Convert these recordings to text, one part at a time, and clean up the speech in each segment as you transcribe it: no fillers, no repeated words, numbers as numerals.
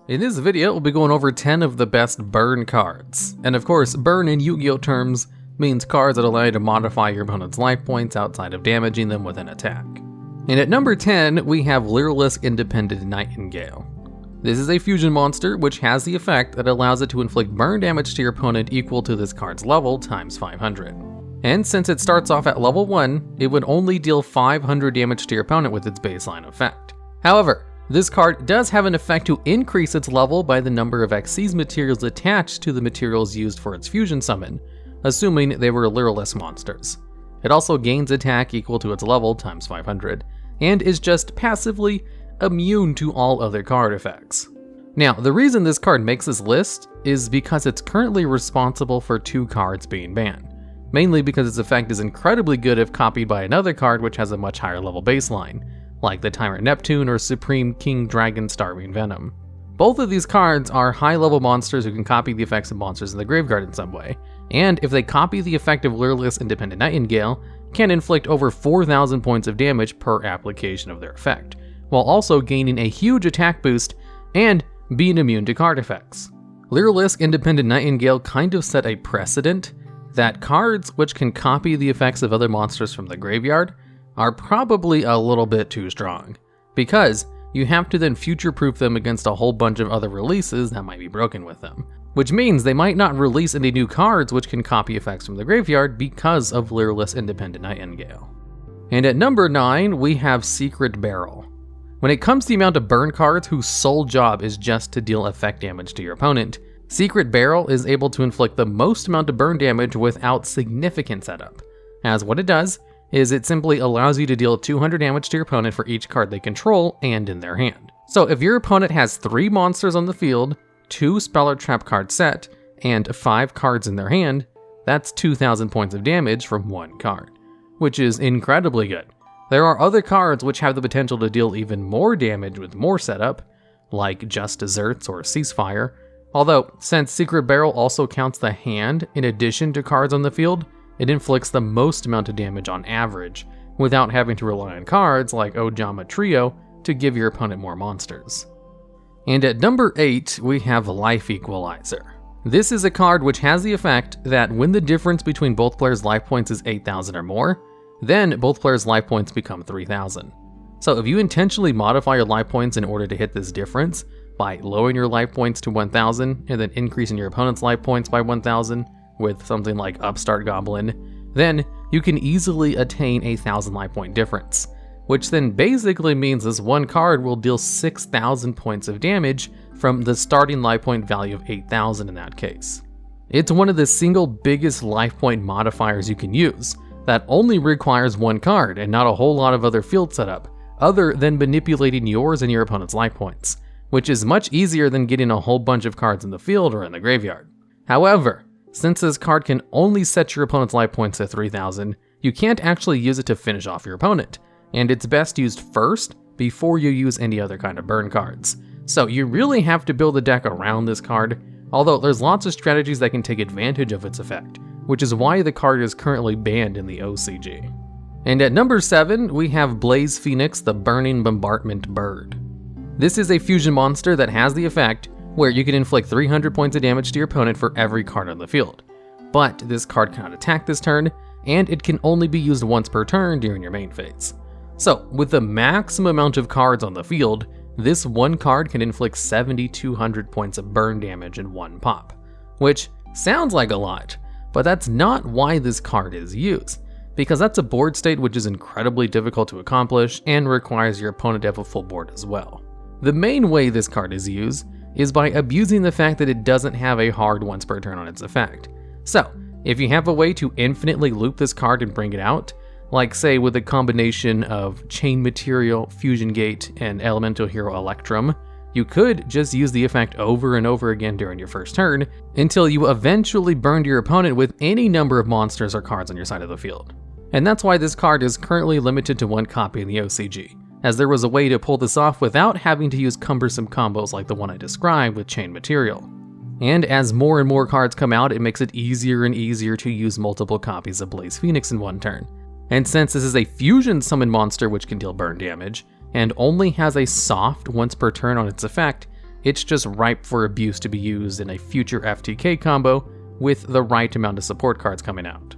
In this video, we'll be going over 10 of the best burn cards. And of course, burn in Yu-Gi-Oh terms means cards that allow you to modify your opponent's life points outside of damaging them with an attack. And at number 10, we have Lyrilusc Independent Nightingale. This is a fusion monster which has the effect that allows it to inflict burn damage to your opponent equal to this card's level times 500. And since it starts off at level 1, it would only deal 500 damage to your opponent with its baseline effect. However, this card does have an effect to increase its level by the number of Xyz materials attached to the materials used for its fusion summon, assuming they were Lyrilusc monsters. It also gains attack equal to its level times 500, and is just passively immune to all other card effects. Now, the reason this card makes this list is because it's currently responsible for 2 cards being banned, mainly because its effect is incredibly good if copied by another card which has a much higher level baseline, like the Tyrant Neptune or Supreme King Dragon Starving Venom. Both of these cards are high-level monsters who can copy the effects of monsters in the graveyard in some way, and if they copy the effect of Lyrilusc Independent Nightingale, can inflict over 4,000 points of damage per application of their effect, while also gaining a huge attack boost and being immune to card effects. Lyrilusc Independent Nightingale kind of set a precedent that cards which can copy the effects of other monsters from the graveyard are probably a little bit too strong, because you have to then future-proof them against a whole bunch of other releases that might be broken with them, which means they might not release any new cards which can copy effects from the graveyard because of Lyrilusc Independent Nightingale. And at number 9, we have Secret Barrel. When it comes to the amount of burn cards whose sole job is just to deal effect damage to your opponent, Secret Barrel is able to inflict the most amount of burn damage without significant setup, as what it does is it simply allows you to deal 200 damage to your opponent for each card they control and in their hand. So if your opponent has 3 monsters on the field, 2 Spell or Trap cards set, and 5 cards in their hand, that's 2,000 points of damage from 1 card, which is incredibly good. There are other cards which have the potential to deal even more damage with more setup, like Just Desserts or Ceasefire, although since Secret Barrel also counts the hand in addition to cards on the field, it inflicts the most amount of damage on average, without having to rely on cards like Ojama Trio to give your opponent more monsters. And at number 8, we have Life Equalizer. This is a card which has the effect that when the difference between both players' life points is 8,000 or more, then both players' life points become 3,000. So if you intentionally modify your life points in order to hit this difference, by lowering your life points to 1,000 and then increasing your opponent's life points by 1,000, with something like Upstart Goblin, then you can easily attain a 1,000 life point difference, which then basically means this one card will deal 6,000 points of damage from the starting life point value of 8,000 in that case. It's one of the single biggest life point modifiers you can use that only requires 1 card and not a whole lot of other field setup, other than manipulating yours and your opponent's life points, which is much easier than getting a whole bunch of cards in the field or in the graveyard. However, since this card can only set your opponent's life points to 3,000, you can't actually use it to finish off your opponent, and it's best used first before you use any other kind of burn cards. So you really have to build a deck around this card, although there's lots of strategies that can take advantage of its effect, which is why the card is currently banned in the OCG. And at number 7, we have Blaze Phoenix, the Burning Bombardment Bird. This is a fusion monster that has the effect where you can inflict 300 points of damage to your opponent for every card on the field. But this card cannot attack this turn, and it can only be used once per turn during your main phase. So, with the maximum amount of cards on the field, this one card can inflict 7,200 points of burn damage in one pop, which sounds like a lot, but that's not why this card is used, because that's a board state which is incredibly difficult to accomplish and requires your opponent to have a full board as well. The main way this card is used is by abusing the fact that it doesn't have a hard once per turn on its effect. So, if you have a way to infinitely loop this card and bring it out, like say with a combination of Chain Material, Fusion Gate, and Elemental Hero Electrum, you could just use the effect over and over again during your first turn, until you eventually burned your opponent with any number of monsters or cards on your side of the field. And that's why this card is currently limited to 1 copy in the OCG, as there was a way to pull this off without having to use cumbersome combos like the one I described with Chain Material. And as more and more cards come out, it makes it easier and easier to use multiple copies of Blaze Phoenix in one turn. And since this is a fusion summon monster which can deal burn damage, and only has a soft once per turn on its effect, It's just ripe for abuse to be used in a future FTK combo with the right amount of support cards coming out.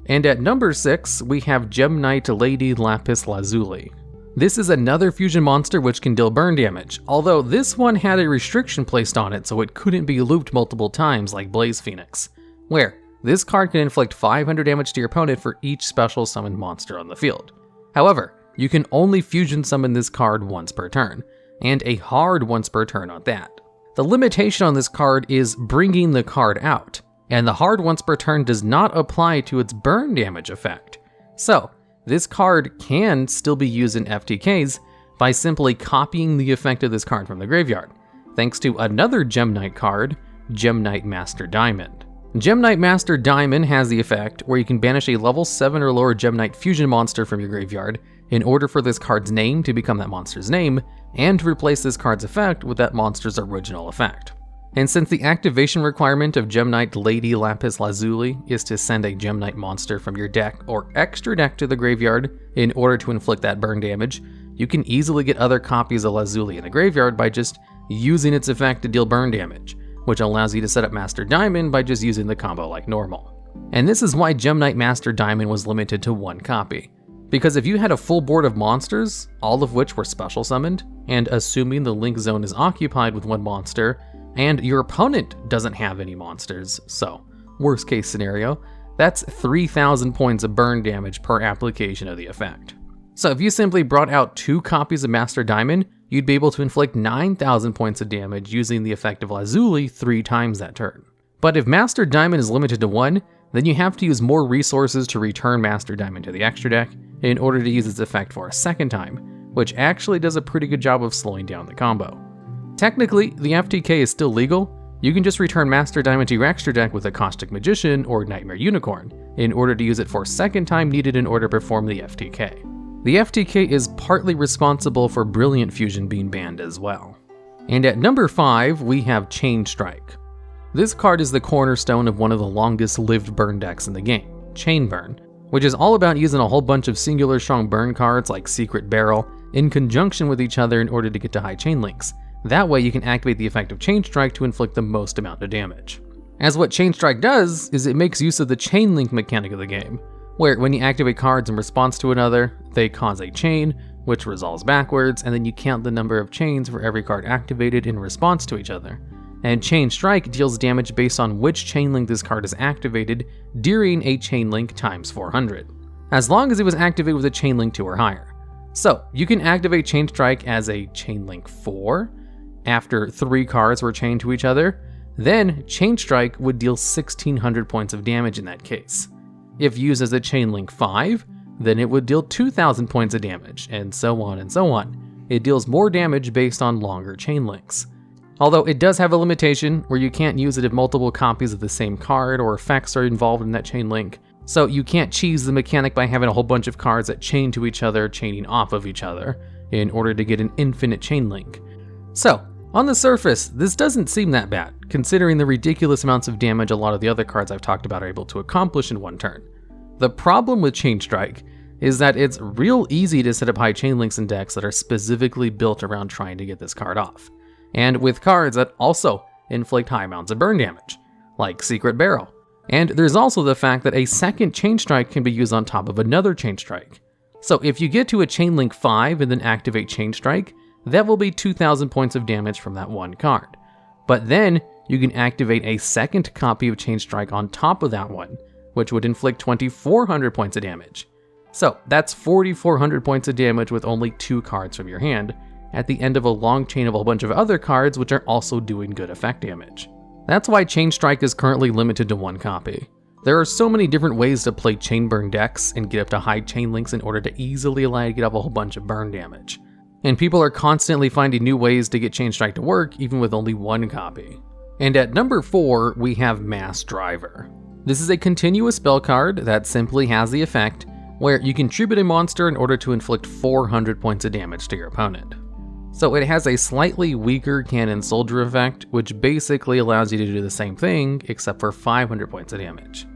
And at number 6, we have Gem Knight Lady Lapis Lazuli. This is another fusion monster which can deal burn damage, although this one had a restriction placed on it so it couldn't be looped multiple times like Blaze Phoenix, where this card can inflict 500 damage to your opponent for each special summoned monster on the field. However, you can only fusion summon this card once per turn, and a hard once per turn on that. The limitation on this card is bringing the card out, and the hard once per turn does not apply to its burn damage effect. So, this card can still be used in FTKs by simply copying the effect of this card from the graveyard, thanks to another Gem Knight card, Gem Knight Master Diamond. Gem Knight Master Diamond has the effect where you can banish a level 7 or lower Gem Knight fusion monster from your graveyard in order for this card's name to become that monster's name, and to replace this card's effect with that monster's original effect. And since the activation requirement of Gem Knight Lady Lapis Lazuli is to send a Gem Knight monster from your deck or extra deck to the graveyard in order to inflict that burn damage, you can easily get other copies of Lazuli in the graveyard by just using its effect to deal burn damage, which allows you to set up Master Diamond by just using the combo like normal. And this is why Gem Knight Master Diamond was limited to 1 copy. Because if you had a full board of monsters, all of which were special summoned, and assuming the link zone is occupied with 1 monster, and your opponent doesn't have any monsters, so worst case scenario, that's 3,000 points of burn damage per application of the effect. So if you simply brought out 2 copies of Master Diamond, you'd be able to inflict 9,000 points of damage using the effect of Lazuli 3 times that turn. But if Master Diamond is limited to 1, then you have to use more resources to return Master Diamond to the extra deck in order to use its effect for a second time, which actually does a pretty good job of slowing down the combo. Technically, the FTK is still legal. You can just return Master Diamond to your extra deck with a Caustic Magician or Nightmare Unicorn in order to use it for a second time needed in order to perform the FTK. The FTK is partly responsible for Brilliant Fusion being banned as well. And at number 5, we have Chain Strike. This card is the cornerstone of one of the longest lived burn decks in the game, Chain Burn, which is all about using a whole bunch of singular strong burn cards like Secret Barrel in conjunction with each other in order to get to high chain links. That way you can activate the effect of Chain Strike to inflict the most amount of damage. As what Chain Strike does is it makes use of the chain link mechanic of the game, where when you activate cards in response to another, they cause a chain, which resolves backwards, and then you count the number of chains for every card activated in response to each other. And Chain Strike deals damage based on which chain link this card is activated during a chain link times 400, as long as it was activated with a chain link 2 or higher. So you can activate Chain Strike as a chain link 4, after 3 cards were chained to each other, then Chain Strike would deal 1,600 points of damage in that case. If used as a chain link 5, then it would deal 2,000 points of damage, and so on and so on. It deals more damage based on longer chain links. Although it does have a limitation where you can't use it if multiple copies of the same card or effects are involved in that chain link, so you can't cheese the mechanic by having a whole bunch of cards that chain to each other, chaining off of each other, in order to get an infinite chain link. So, on the surface, this doesn't seem that bad, considering the ridiculous amounts of damage a lot of the other cards I've talked about are able to accomplish in 1 turn. The problem with Chain Strike is that it's real easy to set up high chain links in decks that are specifically built around trying to get this card off, and with cards that also inflict high amounts of burn damage, like Secret Barrel. And there's also the fact that a second Chain Strike can be used on top of another Chain Strike. So if you get to a chain link 5 and then activate Chain Strike, that will be 2,000 points of damage from that 1 card. But then you can activate a second copy of Chain Strike on top of that one, which would inflict 2,400 points of damage. So that's 4,400 points of damage with only 2 cards from your hand, at the end of a long chain of a whole bunch of other cards which are also doing good effect damage. That's why Chain Strike is currently limited to 1 copy. There are so many different ways to play chain burn decks and get up to high chain links in order to easily allow you to get up a whole bunch of burn damage. And people are constantly finding new ways to get Chain Strike to work even with only 1 copy. And at number 4, we have Mass Driver. This is a continuous spell card that simply has the effect where you can tribute a monster in order to inflict 400 points of damage to your opponent. So it has a slightly weaker Cannon Soldier effect, which basically allows you to do the same thing except for 500 points of damage.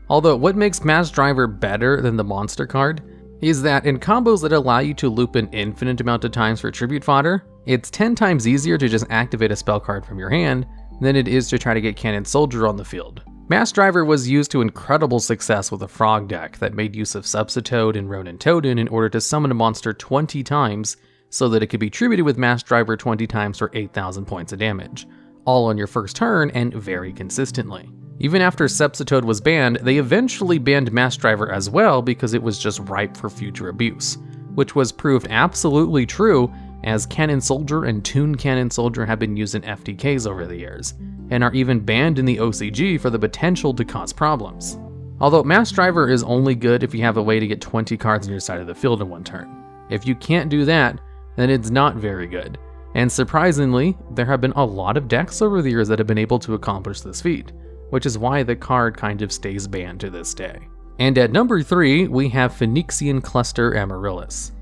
Although what makes Mass Driver better than the monster card is that in combos that allow you to loop an infinite amount of times for tribute fodder, It's 10 times easier to just activate a spell card from your hand than it is to try to get Cannon Soldier on the field. Mass Driver was used to incredible success with a Frog deck that made use of Subsitoad and Ronin Toadin in order to summon a monster 20 times so that it could be tributed with Mass Driver 20 times for 8,000 points of damage, all on your first turn and very consistently. Even after Subsitoad was banned, they eventually banned Mass Driver as well because it was just ripe for future abuse, which was proved absolutely true as Cannon Soldier and Toon Cannon Soldier have been used in FTKs over the years, and are even banned in the OCG for the potential to cause problems. Although Mass Driver is only good if you have a way to get 20 cards on your side of the field in one turn. If you can't do that, then it's not very good. And surprisingly, there have been a lot of decks over the years that have been able to accomplish this feat, which is why the card kind of stays banned to this day. And at number 3, we have Phoenixian Cluster Amaryllis.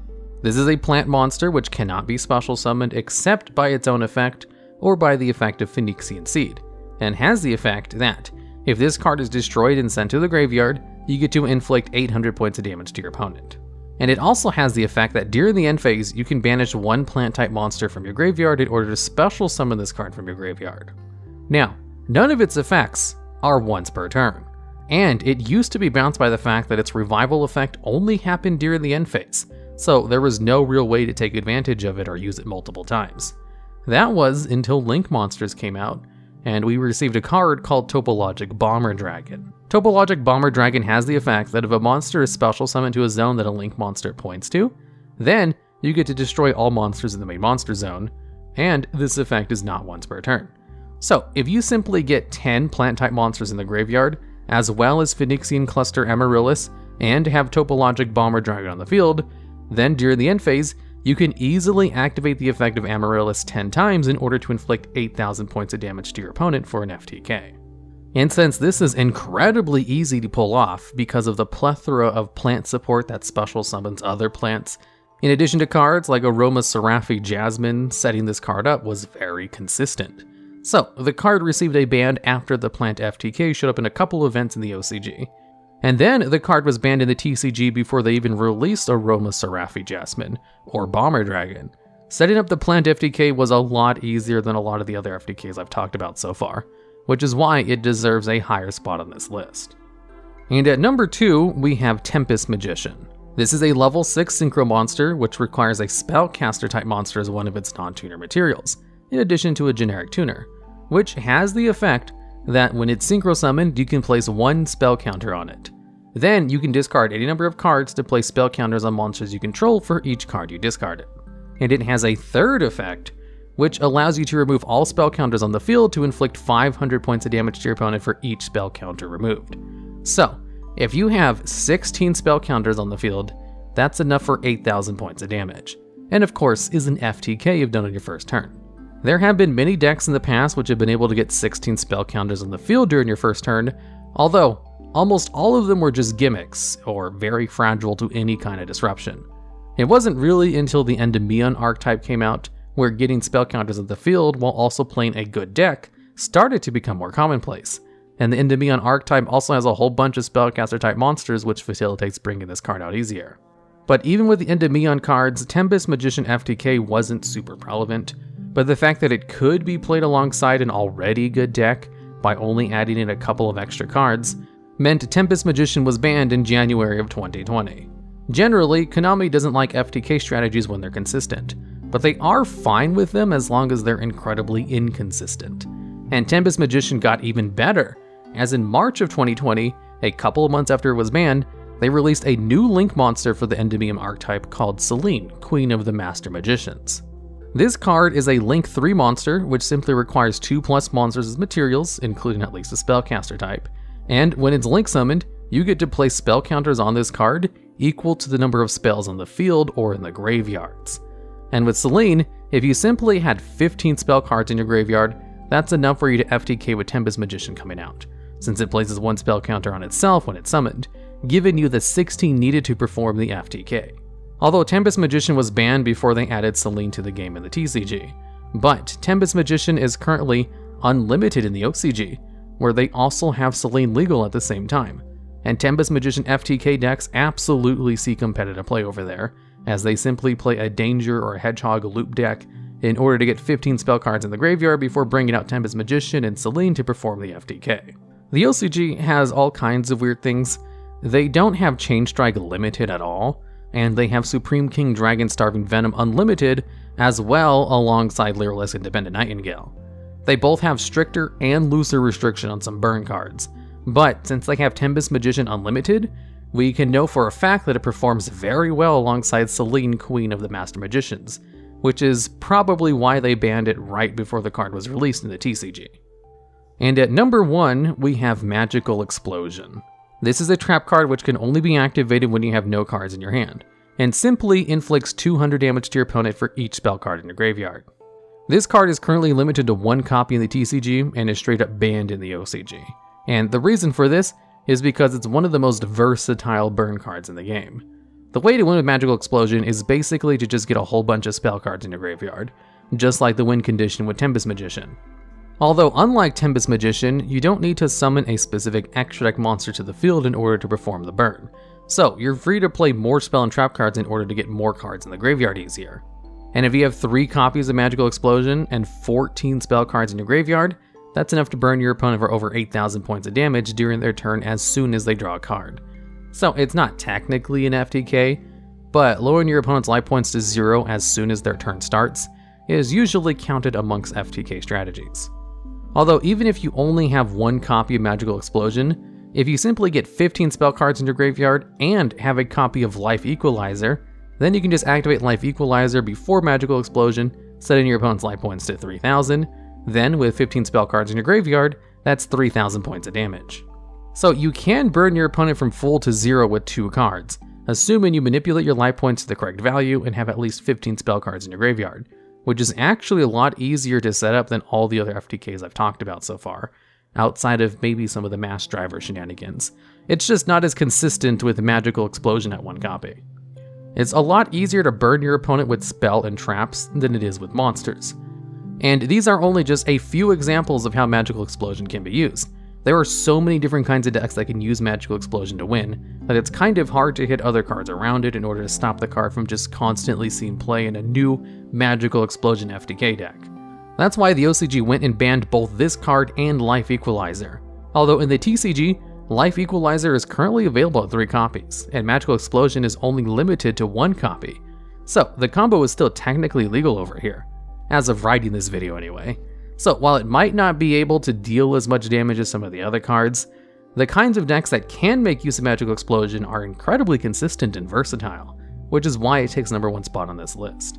This is a plant monster which cannot be special summoned except by its own effect or by the effect of Phoenixian Seed, and has the effect that, if this card is destroyed and sent to the graveyard, you get to inflict 800 points of damage to your opponent. And it also has the effect that during the end phase, you can banish one plant-type monster from your graveyard in order to special summon this card from your graveyard. Now, none of its effects are once per turn, and it used to be bounced by the fact that its revival effect only happened during the end phase, so there was no real way to take advantage of it or use it multiple times. That was until Link monsters came out, and we received a card called Topologic Bomber Dragon. Topologic Bomber Dragon has the effect that if a monster is special summoned to a zone that a Link monster points to, then you get to destroy all monsters in the main monster zone, and this effect is not once per turn. So if you simply get 10 plant-type monsters in the graveyard, as well as Phoenixian Cluster Amaryllis, and have Topologic Bomber Dragon on the field, then during the end phase, you can easily activate the effect of Amaryllis 10 times in order to inflict 8,000 points of damage to your opponent for an FTK. And since this is incredibly easy to pull off because of the plethora of plant support that special summons other plants, in addition to cards like Aroma Seraphi Jasmine, setting this card up was very consistent. So, the card received a ban after the plant FTK showed up in a couple events in the OCG. And then the card was banned in the TCG before they even released Aroma Seraphi Jasmine, or Bomber Dragon. Setting up the plant FTK was a lot easier than a lot of the other FTKs I've talked about so far, which is why it deserves a higher spot on this list. And at number 2, we have Tempest Magician. This is a level 6 synchro monster, which requires a spellcaster type monster as one of its non-tuner materials, in addition to a generic tuner, which has the effect that when it's synchro summoned, you can place one spell counter on it. Then you can discard any number of cards to place spell counters on monsters you control for each card you discarded. And it has a third effect, which allows you to remove all spell counters on the field to inflict 500 points of damage to your opponent for each spell counter removed. So, if you have 16 spell counters on the field, that's enough for 8,000 points of damage, and of course is an FTK you've done on your first turn. There have been many decks in the past which have been able to get 16 spell counters on the field during your first turn, although almost all of them were just gimmicks, or very fragile to any kind of disruption. It wasn't really until the Endymion archetype came out where getting spell counters on the field while also playing a good deck started to become more commonplace, and the Endymion archetype also has a whole bunch of spellcaster type monsters which facilitates bringing this card out easier. But even with the Endymion cards, Tempest Magician FTK wasn't super relevant, but the fact that it could be played alongside an already good deck by only adding in a couple of extra cards meant Tempest Magician was banned in January of 2020. Generally, Konami doesn't like FTK strategies when they're consistent, but they are fine with them as long as they're incredibly inconsistent. And Tempest Magician got even better, as in March of 2020, a couple of months after it was banned, they released a new Link monster for the Endymion archetype called Selene, Queen of the Master Magicians. This card is a Link 3 monster, which simply requires 2+ monsters as materials, including at least a spellcaster type, and when it's Link summoned, you get to place spell counters on this card equal to the number of spells on the field or in the graveyards. And with Selene, if you simply had 15 spell cards in your graveyard, that's enough for you to FTK with Tempest Magician coming out, since it places one spell counter on itself when it's summoned, giving you the 16 needed to perform the FTK. Although Tempest Magician was banned before they added Selene to the game in the TCG, but Tempest Magician is currently unlimited in the OCG, where they also have Selene legal at the same time, and Tempest Magician FTK decks absolutely see competitive play over there, as they simply play a Danger or a Hedgehog loop deck in order to get 15 spell cards in the graveyard before bringing out Tempest Magician and Selene to perform the FTK. The OCG has all kinds of weird things. They don't have Chain Strike Limited at all, and they have Supreme King Dragon Starving Venom Unlimited as well alongside Lyrilusc Independent Nightingale. They both have stricter and looser restriction on some burn cards, but since they have Tempest Magician Unlimited, we can know for a fact that it performs very well alongside Selene, Queen of the Master Magicians, which is probably why they banned it right before the card was released in the TCG. And at number 1, we have Magical Explosion. This is a trap card which can only be activated when you have no cards in your hand, and simply inflicts 200 damage to your opponent for each spell card in your graveyard. This card is currently limited to 1 copy in the TCG and is straight up banned in the OCG. And the reason for this is because it's one of the most versatile burn cards in the game. The way to win with Magical Explosion is basically to just get a whole bunch of spell cards in your graveyard, just like the win condition with Tempest Magician. Although unlike Tempest Magician, you don't need to summon a specific extra deck monster to the field in order to perform the burn, so you're free to play more spell and trap cards in order to get more cards in the graveyard easier. And if you have 3 copies of Magical Explosion and 14 spell cards in your graveyard, that's enough to burn your opponent for over 8,000 points of damage during their turn as soon as they draw a card. So it's not technically an FTK, but lowering your opponent's life points to 0 as soon as their turn starts is usually counted amongst FTK strategies. Although even if you only have 1 copy of Magical Explosion, if you simply get 15 spell cards in your graveyard and have a copy of Life Equalizer, then you can just activate Life Equalizer before Magical Explosion, setting your opponent's life points to 3,000, then with 15 spell cards in your graveyard, that's 3,000 points of damage. So you can burn your opponent from full to 0 with 2 cards, assuming you manipulate your life points to the correct value and have at least 15 spell cards in your graveyard, which is actually a lot easier to set up than all the other FTKs I've talked about so far, outside of maybe some of the Mass Driver shenanigans. It's just not as consistent with Magical Explosion at 1 copy. It's a lot easier to burn your opponent with spell and traps than it is with monsters. And these are only just a few examples of how Magical Explosion can be used. There are so many different kinds of decks that can use Magical Explosion to win, that it's kind of hard to hit other cards around it in order to stop the card from just constantly seeing play in a new Magical Explosion FTK deck. That's why the OCG went and banned both this card and Life Equalizer. Although in the TCG, Life Equalizer is currently available at 3 copies, and Magical Explosion is only limited to 1 copy. So the combo is still technically legal over here, as of writing this video anyway. So while it might not be able to deal as much damage as some of the other cards, the kinds of decks that can make use of Magical Explosion are incredibly consistent and versatile, which is why it takes number 1 spot on this list.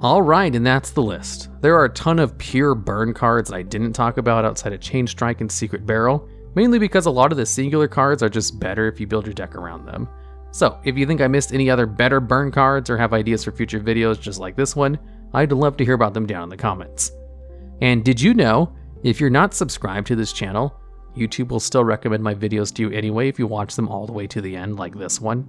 Alright, and that's the list. There are a ton of pure burn cards that I didn't talk about outside of Chain Strike and Secret Barrel, mainly because a lot of the singular cards are just better if you build your deck around them. So if you think I missed any other better burn cards or have ideas for future videos just like this one, I'd love to hear about them down in the comments. And did you know, if you're not subscribed to this channel, YouTube will still recommend my videos to you anyway if you watch them all the way to the end like this one?